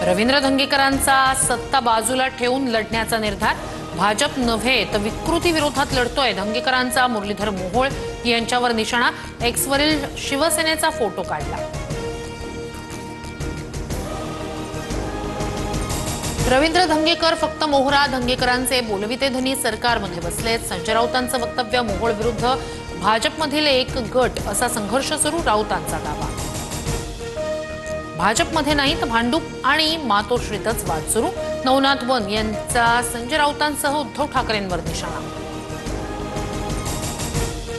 रवींद्र धंगेकरांचा सत्ता बाजूला ठेवून लढण्याचा निर्धार। भाजप नव्हे तर विकृती विरोधात लढतोय धंगेकरांचा मुरलीधर मोहोळ यांच्यावर निशाणा। एक्सवरील शिवसेनेचा फोटो काढला। रवींद्र धंगेकर फक्त मोहरा, धंगेकरांचे बोलविते धनी सरकारमध्ये बसलेत। संजय राऊतांचं वक्तव्य, मोहोळ विरुद्ध भाजपमधील एक गट असा संघर्ष सुरू, राऊतांचा दावा। भाजपमध्ये नाही तर भांडूप आणि मातोश्रीतच वाद सुरू। नवनाथ वन यांचा संजय राऊतांसह उद्धव ठाकरेंवर निशाणा।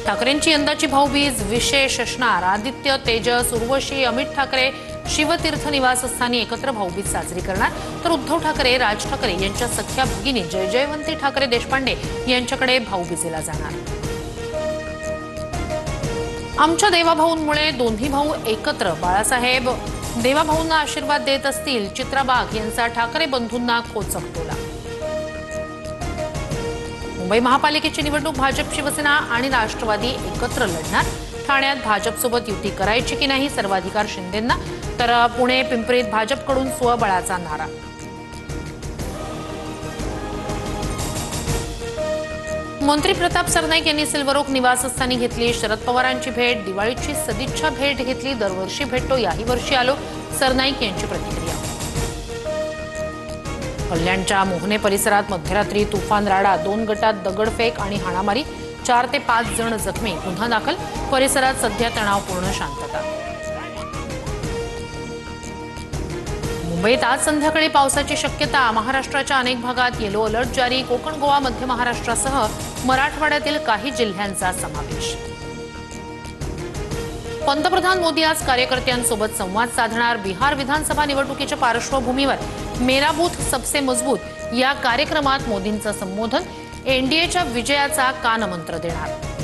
ठाकरेंची यंदाची भाऊबीज विशेष असणार। आदित्य, तेजस, उर्वशी, अमित ठाकरे शिवतीर्थ निवासस्थानी एकत्र भाऊबीज साजरी करणार। तर उद्धव ठाकरे, राज ठाकरे यांच्या सख्या भगिनी जयवंती ठाकरे देशपांडे यांच्याकडे भाऊबीजेला जाणार। आमच्या देवाभाऊंमुळे दोन्ही भाऊ एकत्र, बाळासाहेब देवाभाऊंना आशीर्वाद देत असतील। चित्रा बाग यांचा ठाकरे बंधूंना खोचक टोला। मुंबई महापालिकेची निवडणूक भाजप, शिवसेना आणि राष्ट्रवादी एकत्र लढणार। ठाण्यात भाजपसोबत युती करायची की नाही सर्वाधिकार शिंदेंना, तर पुणे पिंपरीत भाजपकडून स्वबळाचा नारा। मंत्री प्रताप सरनाईक यांनी सिल्वर ओक निवासस्थानी घेतली शरद पवारांची भेट। दिवाळीची सदिच्छा भेट घेतली, दरवर्षी भेटतो याही वर्षी आलो, सरनाईक यांची प्रतिक्रिया। कल्याणच्या मोहने परिसरात मध्यरात्री तुफान राडा, 2 गटात दगडफेक आणि हाणामारी, 4 ते 5 जण जखमी, गुन्हा दाखल। परिसरात सध्या तणावपूर्ण शांतता। मुंबईत आज संध्याकाळी पावसाची शक्यता। महाराष्ट्राच्या अनेक भागात येलो अलर्ट जारी। कोकण, गोवा, मध्य महाराष्ट्रासह मराठवाड्यातील काही जिल्ह्यांचा समावेश। पंतप्रधान मोदी आज कार्यकर्त्यांसोबत संवाद साधणार। बिहार विधानसभा निवडणुकीच्या पार्श्वभूमीवर मेरा बूथ सबसे मजबूत या कार्यक्रमात मोदींचं संबोधन। एनडीएच्या विजयाचा कानमंत्र देणार।